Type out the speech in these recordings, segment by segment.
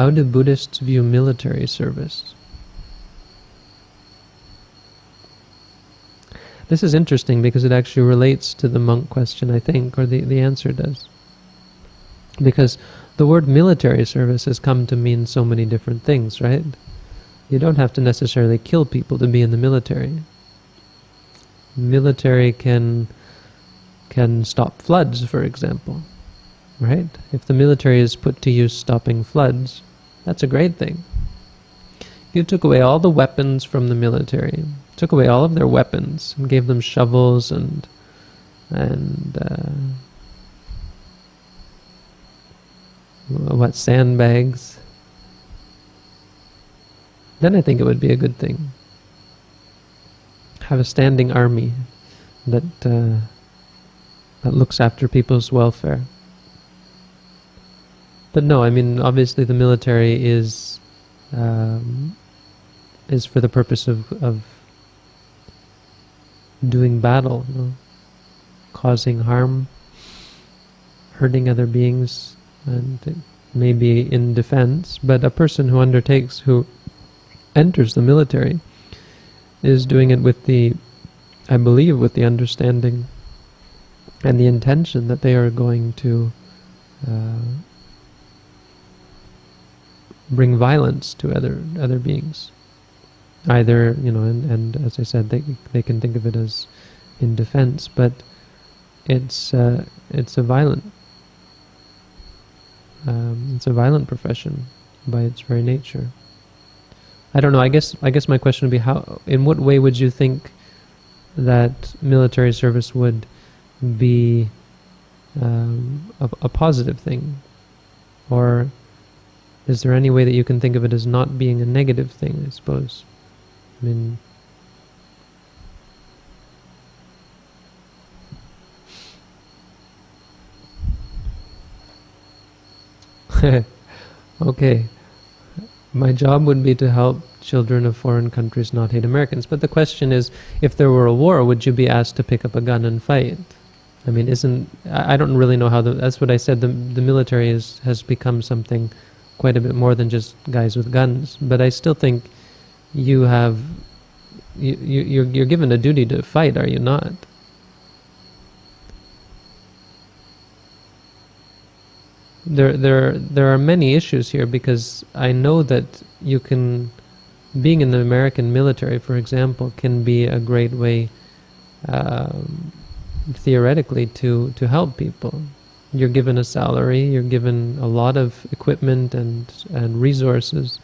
How do Buddhists view military service? This is interesting because it actually relates to the monk question, I think, or the answer does. Because the word military service has come to mean so many different things, right? You don't have to necessarily kill people to be in the military. Military can stop floods, for example, right? If the military is put to use stopping floods, that's a great thing. You took away all the weapons from the military, took away all of their weapons, and gave them shovels and sandbags. Then I think it would be a good thing. Have a standing army that looks after people's welfare. But no, I mean, obviously the military is for the purpose of doing battle, you know, causing harm, hurting other beings, and maybe in defense. But a person who enters the military is doing it with I believe with the understanding and the intention that they are going to bring violence to other beings. Either, you know, and as I said, they can think of it as in defense, but it's a violent profession by its very nature. I don't know. I guess my question would be, in what way would you think that military service would be a positive thing, or is there any way that you can think of it as not being a negative thing? I suppose. I mean, okay. My job would be to help children of foreign countries not hate Americans. But the question is, if there were a war, would you be asked to pick up a gun and fight? I mean, I don't really know how that's what I said, the military has become something quite a bit more than just guys with guns. But I still think you're given a duty to fight, are you not? There are many issues here, because I know that being in the American military, for example, can be a great way, theoretically, to help people. You're given a salary, you're given a lot of equipment and resources.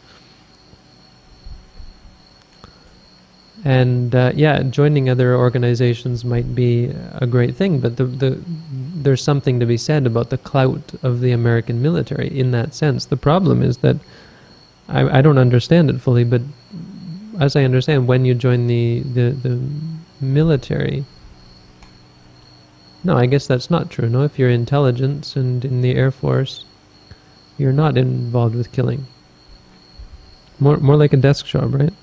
And joining other organizations might be a great thing, but there's something to be said about the clout of the American military in that sense. The problem is that I don't understand it fully, but as I understand, when you join the military, no, I guess that's not true. No, if you're intelligence and in the Air Force, you're not involved with killing. More like a desk job, right?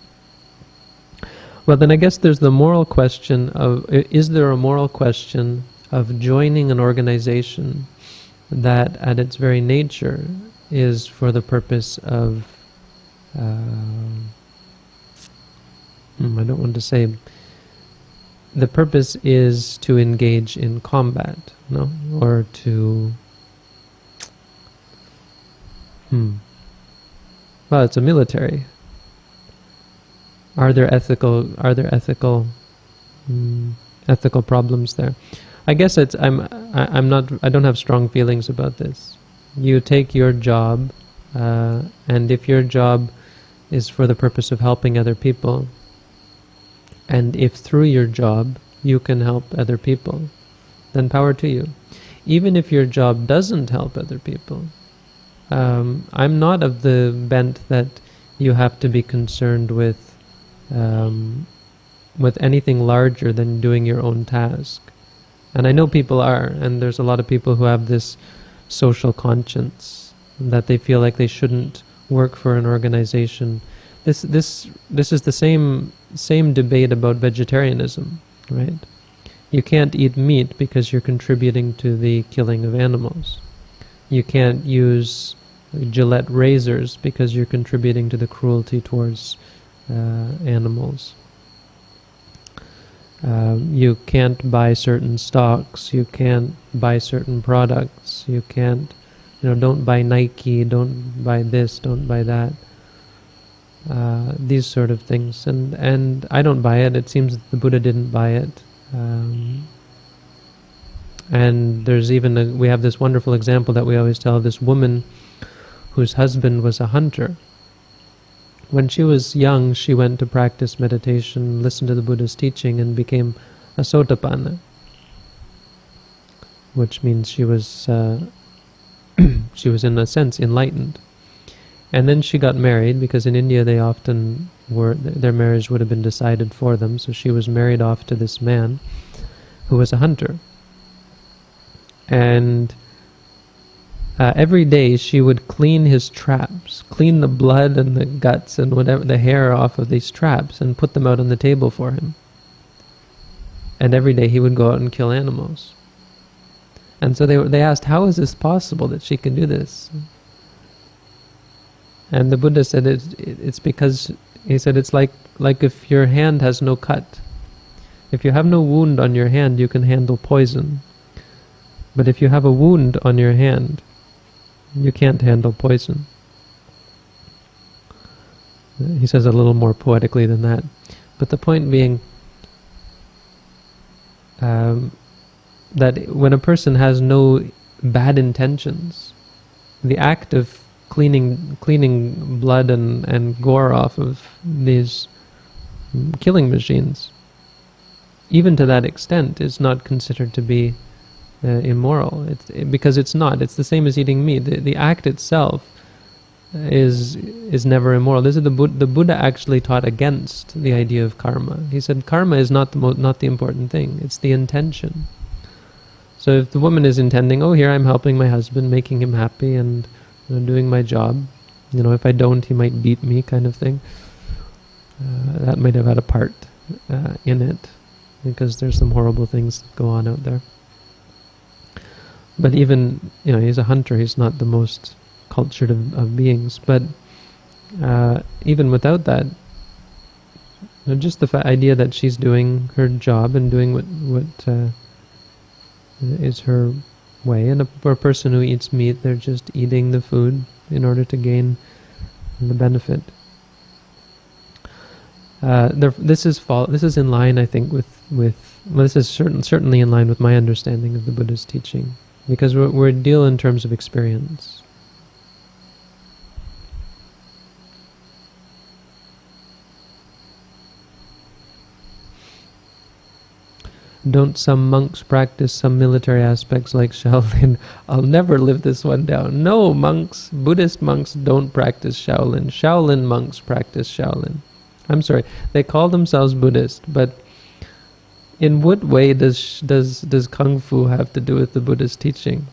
Well, then I guess there's the moral question of, is there a moral question of joining an organization that at its very nature is for the purpose of, I don't want to say, the purpose is to engage in combat, no? Or to, well, it's a military. Are there ethical problems there? I guess I don't have strong feelings about this. You take your job, and if your job is for the purpose of helping other people, and if through your job you can help other people, then power to you. Even if your job doesn't help other people, I'm not of the bent that you have to be concerned with anything larger than doing your own task. And I know people are, and there's a lot of people who have this social conscience that they feel like they shouldn't work for an organization. This is the same debate about vegetarianism, right? You can't eat meat because you're contributing to the killing of animals. You can't use Gillette razors because you're contributing to the cruelty towards animals. You can't buy certain stocks, you can't buy certain products, you can't, don't buy Nike, don't buy this, don't buy that. These sort of things. And I don't buy it. It seems that the Buddha didn't buy it. And there's even, we have this wonderful example that we always tell of this woman whose husband was a hunter. When she was young, she went to practice meditation, listened to the Buddha's teaching, and became a sotapanna, which means she was she was in a sense enlightened. And then she got married, because in India they often were, their marriage would have been decided for them. So she was married off to this man who was a hunter. And every day she would clean his traps, clean the blood and the guts and whatever, the hair off of these traps, and put them out on the table for him. And every day he would go out and kill animals. And so they asked, how is this possible that she can do this? And the Buddha said it's because, he said, it's like if your hand has no cut. If you have no wound on your hand, you can handle poison. But if you have a wound on your hand, you can't handle poison. He says a little more poetically than that. But the point being that when a person has no bad intentions, the act of cleaning blood and gore off of these killing machines, even to that extent, is not considered to be immoral. Because it's not. It's the same as eating meat. The act itself is never immoral. This is the Buddha actually taught against the idea of karma. He said karma is not the important thing. It's the intention. So if the woman is intending, oh, here I'm helping my husband, making him happy, and doing my job. If I don't, he might beat me, kind of thing. That might have had a part in it, because there's some horrible things that go on out there. But even, he's a hunter, he's not the most cultured of beings. But even without that, just the idea that she's doing her job and doing what is her way. And for a person who eats meat, they're just eating the food in order to gain the benefit. This is in line, I think, this is certainly in line with my understanding of the Buddha's teaching, because we're dealing in terms of experience. Don't some monks practice some military aspects like Shaolin? I'll never live this one down. No, monks, Buddhist monks don't practice Shaolin. Shaolin monks practice Shaolin. I'm sorry, they call themselves Buddhist, but in what way does Kung Fu have to do with the Buddha's teaching?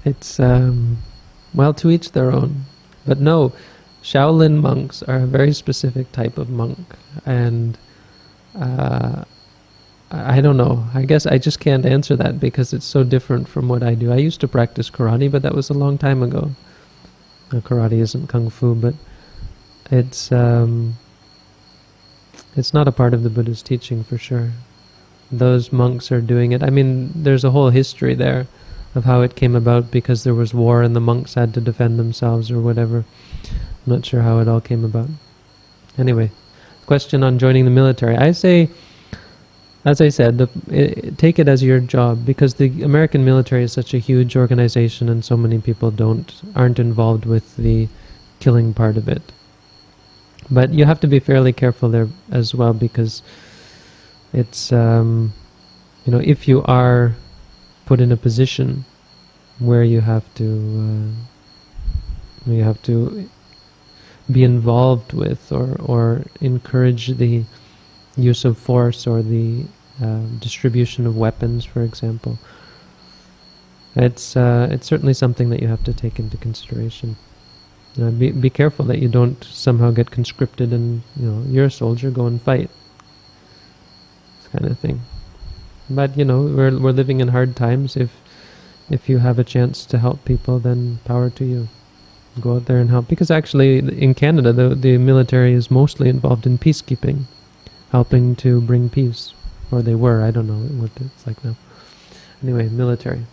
It's, to each their own. But no, Shaolin monks are a very specific type of monk, and I don't know. I guess I just can't answer that because it's so different from what I do. I used to practice karate, but that was a long time ago. Karate isn't Kung Fu, but it's not a part of the Buddha's teaching for sure. Those monks are doing it. I mean, there's a whole history there of how it came about, because there was war and the monks had to defend themselves or whatever. I'm not sure how it all came about. Anyway, question on joining the military. I say, as I said, take it as your job, because the American military is such a huge organization and so many people aren't involved with the killing part of it. But you have to be fairly careful there as well, because it's, if you are put in a position where you have to be involved with or encourage the use of force or the distribution of weapons, for example, it's certainly something that you have to take into consideration. Be careful that you don't somehow get conscripted and you're a soldier, go and fight, this kind of thing. But we're living in hard times. If if you have a chance to help people, then power to you. Go out there and help. Because actually, in Canada, the military is mostly involved in peacekeeping, helping to bring peace. Or they were, I don't know what it's like now. Anyway, military.